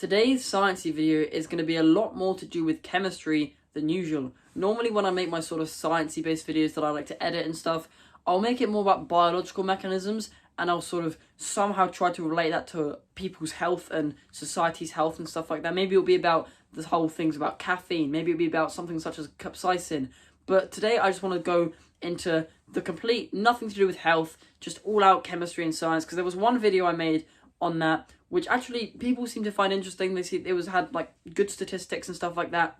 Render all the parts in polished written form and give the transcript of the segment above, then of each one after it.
Today's sciencey video is going to be a lot more to do with chemistry than usual. Normally when I make my sort of sciencey based videos that I like to edit and stuff, I'll make it more about biological mechanisms, and I'll sort of somehow try to relate that to people's health and society's health and stuff like that. Maybe it'll be about the whole things about caffeine, maybe it'll be about something such as capsaicin. But today I just want to go into the complete, nothing to do with health, just all out chemistry and science, because there was one video I made on that which actually people seem to find interesting. They see it had like good statistics and stuff like that,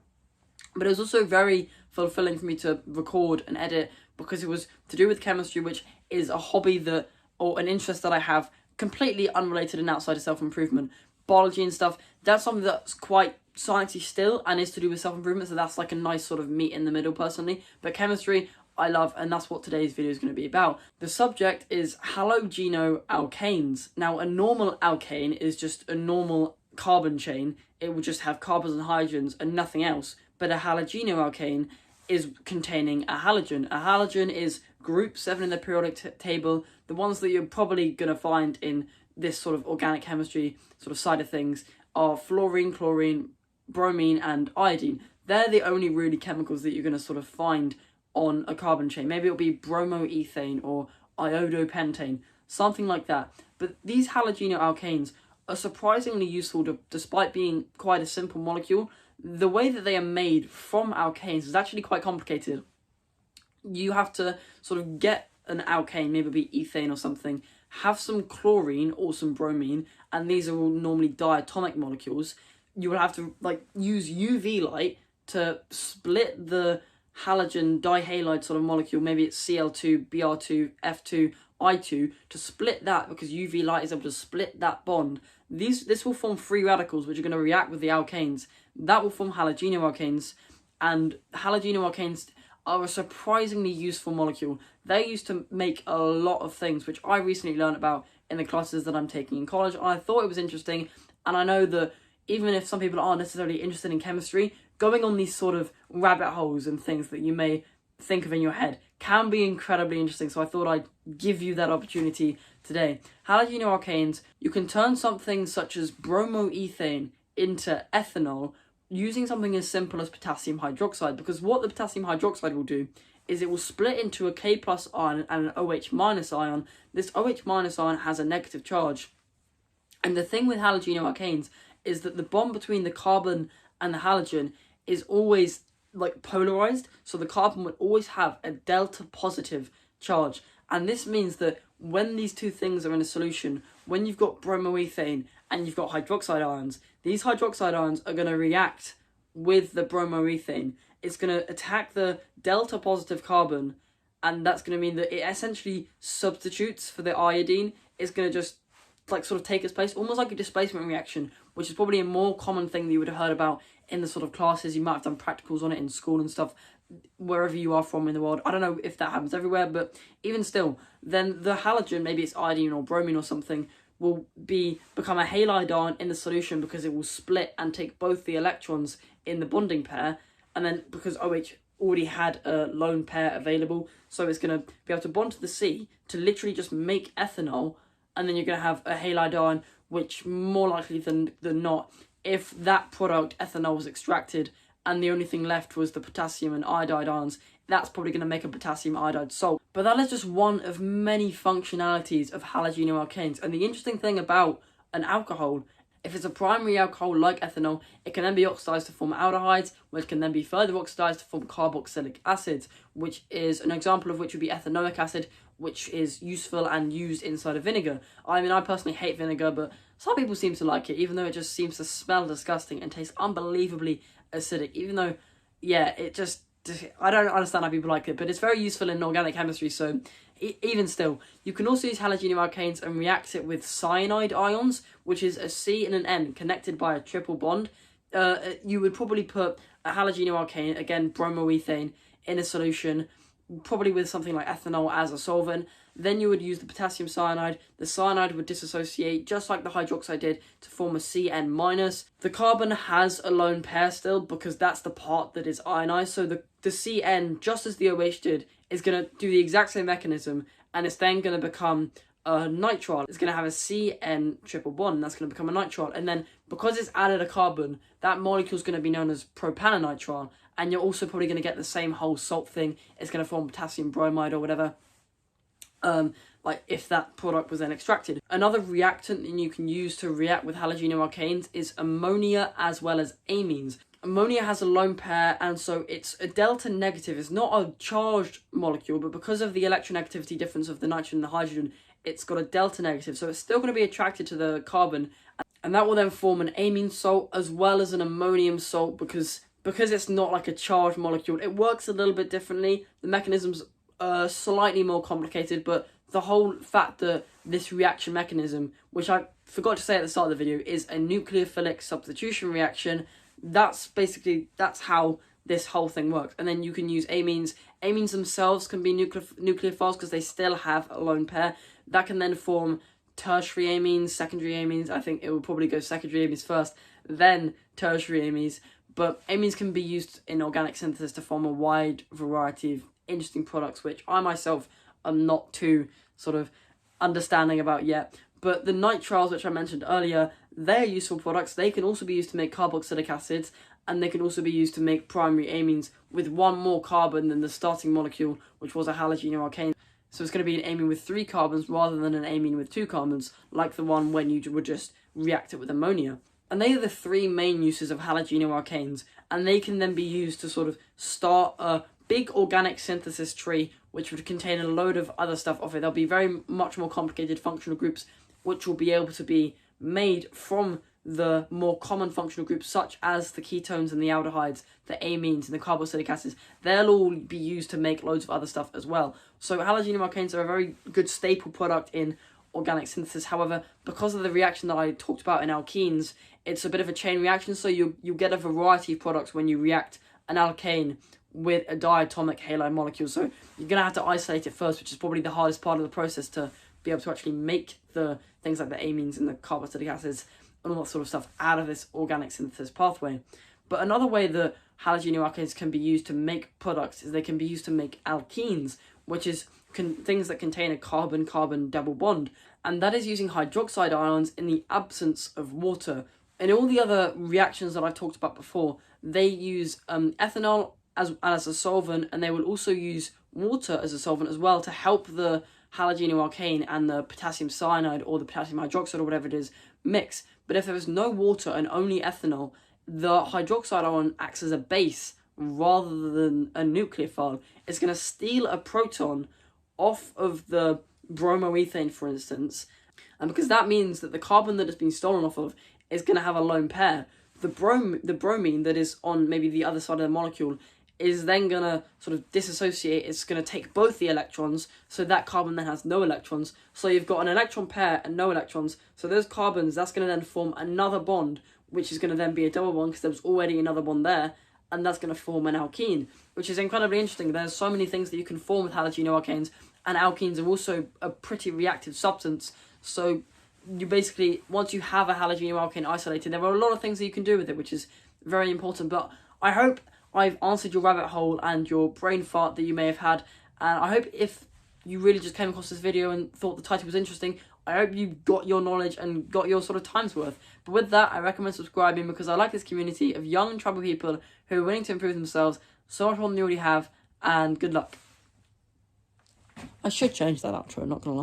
but it was also very fulfilling for me to record and edit because it was to do with chemistry, which is a hobby that, or an interest that I have, completely unrelated and outside of self-improvement. Biology and stuff, that's something that's quite sciencey still and is to do with self-improvement, so that's like a nice sort of meet in the middle personally. But chemistry I love, and that's what today's video is going to be about. The subject is halogenoalkanes. Now, a normal alkane is just a normal carbon chain. It would just have carbons and hydrogens and nothing else. But a halogenoalkane is containing a halogen. A halogen is group 7 in the periodic table. The ones that you're probably going to find in this sort of organic chemistry sort of side of things are fluorine, chlorine, bromine, and iodine. They're the only really chemicals that you're going to sort of find on a carbon chain. Maybe it'll be bromoethane or iodopentane, something like that. But these halogenoalkanes are surprisingly useful despite being quite a simple molecule. The way that they are made from alkanes is actually quite complicated. You have to sort of get an alkane, maybe it'll be ethane or something, have some chlorine or some bromine, and these are all normally diatomic molecules. You will have to use UV light to split the halogen dihalide sort of molecule, maybe it's Cl2, Br2, F2, I2, to split that, because UV light is able to split that bond. This will form free radicals which are going to react with the alkanes. That will form halogenoalkanes, and halogenoalkanes are a surprisingly useful molecule. They're used to make a lot of things, which I recently learned about in the classes that I'm taking in college, and I thought it was interesting. And I know that even if some people aren't necessarily interested in chemistry, going on these sort of rabbit holes and things that you may think of in your head can be incredibly interesting, so I thought I'd give you that opportunity today. Halogenoalkanes, you can turn something such as bromoethane into ethanol using something as simple as potassium hydroxide, because what the potassium hydroxide will do is it will split into a K+ ion and an OH- ion. This OH- ion has a negative charge, and the thing with halogenoalkanes is that the bond between the carbon and the halogen is always polarized, so the carbon would always have a delta positive charge, and this means that when these two things are in a solution, when you've got bromoethane and you've got hydroxide ions, these hydroxide ions are going to react with the bromoethane. It's going to attack the delta positive carbon, and that's going to mean that it essentially substitutes for the iodine. It's going to just sort of take its place, almost like a displacement reaction, which is probably a more common thing that you would have heard about in the sort of classes. You might have done practicals on it in school and stuff, wherever you are from in the world. I don't know if that happens everywhere, but even still, then the halogen, maybe it's iodine or bromine or something, will become a halide ion in the solution, because it will split and take both the electrons in the bonding pair, and then because OH already had a lone pair available, so it's going to be able to bond to the C to literally just make ethanol, and then you're going to have a halide ion, which more likely than not, if that product, ethanol, was extracted and the only thing left was the potassium and iodide ions, that's probably going to make a potassium iodide salt. But that is just one of many functionalities of halogenoalkanes. And the interesting thing about an alcohol, if it's a primary alcohol like ethanol, it can then be oxidized to form aldehydes, which can then be further oxidized to form carboxylic acids, which is an example of which would be ethanoic acid, which is useful and used inside of vinegar. I mean, I personally hate vinegar, but some people seem to like it, even though it just seems to smell disgusting and taste unbelievably acidic. Even though, yeah, I don't understand how people like it, but it's very useful in organic chemistry, so even still. You can also use halogenoalkanes and react it with cyanide ions, which is a C and an N connected by a triple bond. You would probably put a halogenoalkane, again bromoethane, in a solution, probably with something like ethanol as a solvent. Then you would use the potassium cyanide. The cyanide would dissociate just like the hydroxide did to form a Cn-. The carbon has a lone pair still, because that's the part that is ionized. So the Cn, just as the OH did, is going to do the exact same mechanism, and it's then going to become a nitrile. It's going to have a CN triple bond, and that's going to become a nitrile. And then because it's added a carbon, that molecule is going to be known as propanonitrile. And you're also probably going to get the same whole salt thing. It's going to form potassium bromide or whatever. Like if that product was then extracted. Another reactant that you can use to react with halogenoalkanes is ammonia as well as amines. Ammonia has a lone pair, and so it's a delta negative. It's not a charged molecule, but because of the electronegativity difference of the nitrogen and the hydrogen, it's got a delta negative. So it's still going to be attracted to the carbon, and that will then form an amine salt as well as an ammonium salt because it's not like a charged molecule. It works a little bit differently. The mechanism's slightly more complicated, but the whole fact that this reaction mechanism, which I forgot to say at the start of the video, is a nucleophilic substitution reaction. That's how this whole thing works. And then you can use amines. Amines themselves can be nucleophiles because they still have a lone pair. That can then form tertiary amines, secondary amines. I think it will probably go secondary amines first, then tertiary amines. But amines can be used in organic synthesis to form a wide variety of interesting products, which I myself am not too sort of understanding about yet. But the nitriles, which I mentioned earlier, they're useful products. They can also be used to make carboxylic acids, and they can also be used to make primary amines with one more carbon than the starting molecule, which was a halogenoalkane. So it's going to be an amine with 3 carbons rather than an amine with 2 carbons, like the one when you would just react it with ammonia. And they are the 3 main uses of halogenoalkanes, and they can then be used to sort of start a big organic synthesis tree, which would contain a load of other stuff off it. There'll be very much more complicated functional groups, which will be able to be made from the more common functional groups, such as the ketones and the aldehydes, the amines and the carboxylic acids. They'll all be used to make loads of other stuff as well. So halogenoalkanes are a very good staple product in organic synthesis. However, because of the reaction that I talked about in alkenes, it's a bit of a chain reaction, so you get a variety of products when you react an alkane with a diatomic halide molecule. So you're going to have to isolate it first, which is probably the hardest part of the process, to be able to actually make the things like the amines and the carboxylic acids and all that sort of stuff out of this organic synthesis pathway. But another way that halogenoalkanes can be used to make products is they can be used to make alkenes, which is things that contain a carbon-carbon double bond. And that is using hydroxide ions in the absence of water. In all the other reactions that I've talked about before, they use ethanol as a solvent, and they will also use water as a solvent as well to help the halogenoalkane and the potassium cyanide or the potassium hydroxide or whatever it is mix. But if there is no water and only ethanol, the hydroxide ion acts as a base rather than a nucleophile. It's going to steal a proton off of the bromoethane, for instance, and because that means that the carbon that it's been stolen off of is going to have a lone pair, the bromine that is on maybe the other side of the molecule is then going to sort of disassociate. It's going to take both the electrons, so that carbon then has no electrons. So you've got an electron pair and no electrons. So those carbons, that's going to then form another bond, which is going to then be a double bond because there was already another bond there, and that's going to form an alkene, which is incredibly interesting. There's so many things that you can form with halogenoalkanes, and alkenes are also a pretty reactive substance. So you basically, once you have a halogenoalkane isolated, there are a lot of things that you can do with it, which is very important. But I hope I've answered your rabbit hole and your brain fart that you may have had, and I hope if you really just came across this video and thought the title was interesting, I hope you got your knowledge and got your sort of time's worth. But with that, I recommend subscribing because I like this community of young and troubled people who are willing to improve themselves so much more than you already have, and good luck. I should change that outro, not gonna lie.